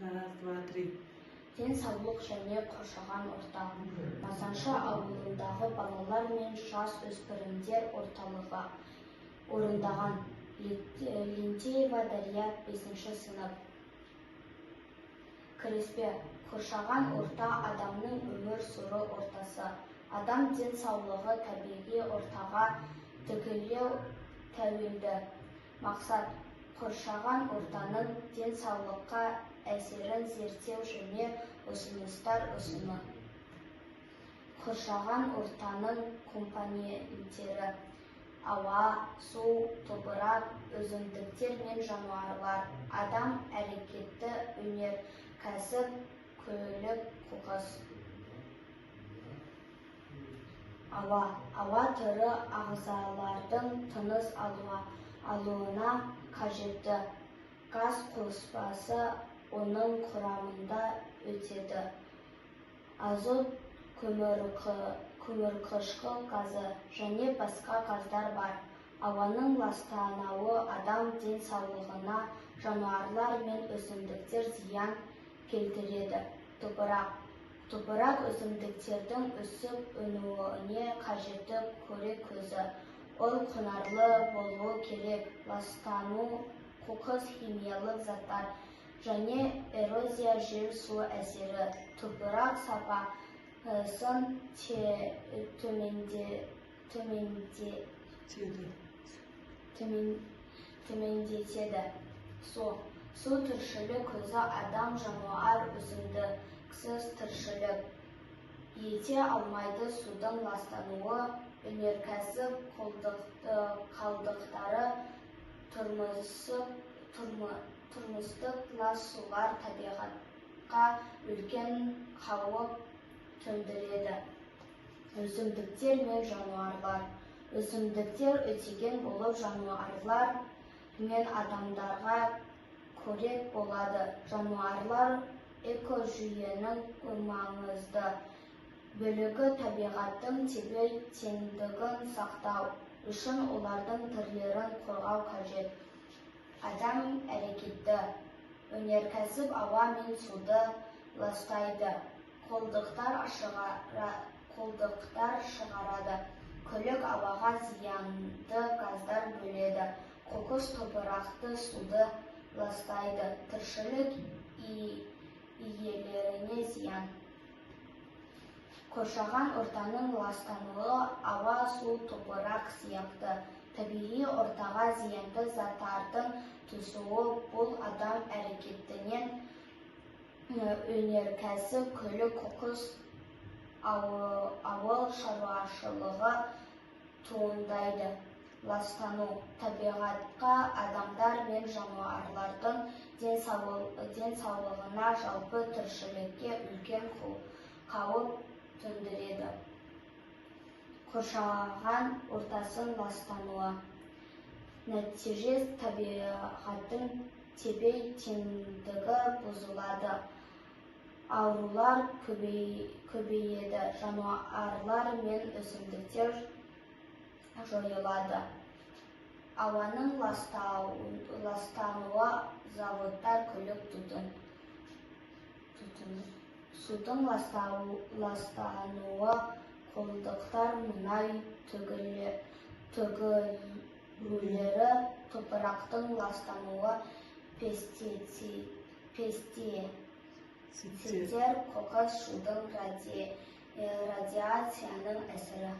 Раз, два, три. Денсаулық және қоршаған орта. Масаншы ауылындағы балалар мен жасөспірімдер орталығы орындаған. Лентеева Дарья, 5-ші сынып. Кіріспе. Қоршаған орта адамның өмір сүру ортасы. Адам денсаулығы табиғи ортаға тікелей тәуелді. Мақсат: қоршаған ортаның денсаулыққа әсерін зерттеу және ұсыныстар ұсыну. Қоршаған ортаның компоненттері: ауа, су, топырақ, өсімдіктер мен жануарлар, адам әрекеті, өнеркәсіп, көлік, қоқыс. Ауа тірі ағзалардың тыныс алуына қажетті. Газ қоспасы оның құрамында өтеді. Азот, көмірқышқыл газы және басқа газдар бар. Ауаның ластануы адам денсаулығына, жануарлар мен өсімдіктер зиян келтіреді. Топырақ өсімдіктердің өсіп-өнуіне қажетті қорек көзі. Ол құнарлы болуы керек. Ластану, қоқыс, химиялық заттар және эрозия, жел, су әсері топырақ сапасын төмендетеді. Су тіршілік көзі, адам, жануар, өсімдіксіз тіршілік ете алмайды. Судың ластануы, өнеркәсіп қалдықтары, тұрмыстық лас сулар табиғатқа үлкен қауіп төндіреді. Өсімдіктер мен жануарлар. Өсімдіктер өтеген болып, жануарлар мен адамдарға қорек болады. Жануарлар экожүйенің маңызды бөлігі. Табиғаттың тепе-теңдігін сақтау үшін олардың түрлерін қорғау қажет. Адам әрекеті. Өнеркәсіп ауа мен суды ластайды. Қалдықтар шығарады. Көлік ауаға зиянды газдар бөледі. Қоқыс топырақты, суды ластайды. Тіршілік иелеріне зиян. Қоршаған ортаның ластануы: ауа, су, топырақ сияқты табиғи ортаға зиянды заттардың түсуі. Бұл адам әрекетінен өнеркәсіп, көлік, қоқыс, ауыл шаруашылығы туындайды. Ластану: табиғатқа, адамдар мен жануарлардың денсаулығына, жалпы тіршілікке үлкен қауіп төндіреді. Қоршаған ортасын ластануы. Нәтиже: табиғаттың тепе-теңдігі бұзылады. Аурулар көбейеді. Жануарлар мен өсімдіктер жойылады. Ауаның ластануы: заводтар, көлік, түтін. Судың ластануы: қалдықтар, мұнай төгілулері. Топырақтың ластануы: пестицидтер, қоқыс, шудың, радиацияның әсері.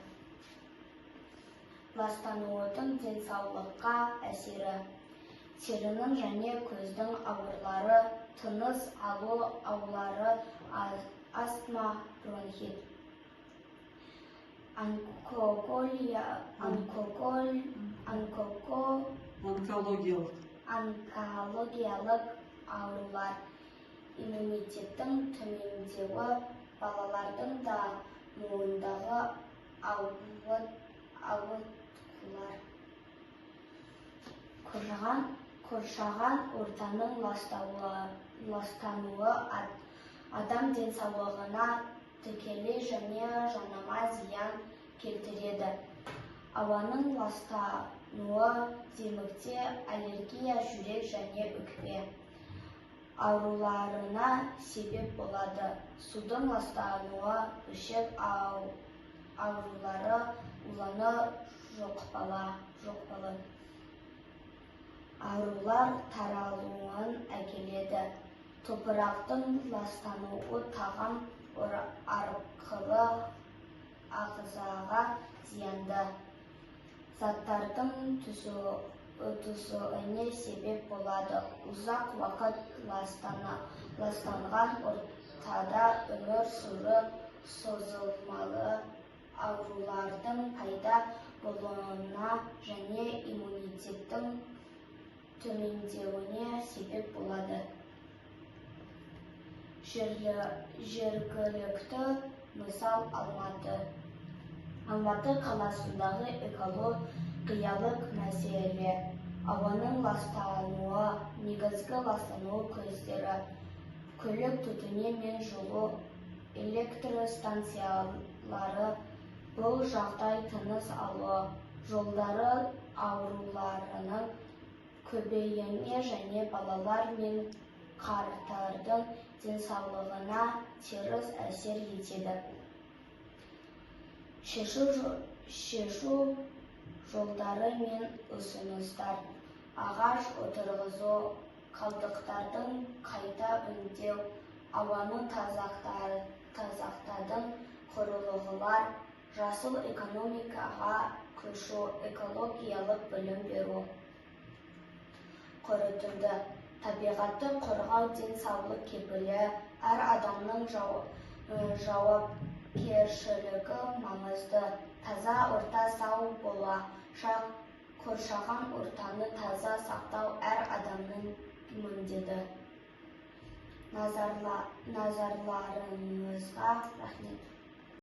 Ластанудың денсаулыққа әсері: терінің және көздің аурулары, тыныс алу аурулары, астма, бронхит. Онкологиялық аурулар. Иммунитеттің төмендеуі, балалардың дамуындағы ауытқулар. Қоршаған ортаның ластануы адам денсаулығына тікелей және жанама зиян келтіреді. Ауаның ластануы: демікте, аллергия, жүрек және өкпе ауруларына себеп болады. Судың ластануы, ішек аурулары, улану жұқпалы аурулар таралуын әкеледі. Топырақтың ластануы тағам арқылы ағзаға зиянды заттардың түсуіне себеп болады. Ұзақ уақыт ластанған ортада өмір сүру созылмалы аурулардың пайда болуына және иммунитеттің төмендеуіне себеп болады. Жергілікті мысал Алматы қаласындағы экологиялық мәселе. Ауаның ластануы, негізгі ластану көздері, көлік түтіні мен жылу электр станциялары. Бұл жағдай тыныс алу жолдары ауруларының көбеюіне және балалар мен қарттардың денсаулығына теріс әсер етеді. Шешу жолдары мен ұсыныстар: ағаш отырғызу, қалдықтардың қайта өңдеу, ауаны тазартатын құрылғылар, жасыл экономикаға көшу, экологиялық білім беру. Қорытынды: табиғатты қорғау денсаулық кепілі, әр адамның жауапкершілігі маңызды. Таза орта сау болашақ, қоршаған ортаны таза сақтау әр адамның міндеті. Назарларыңызға рахмет.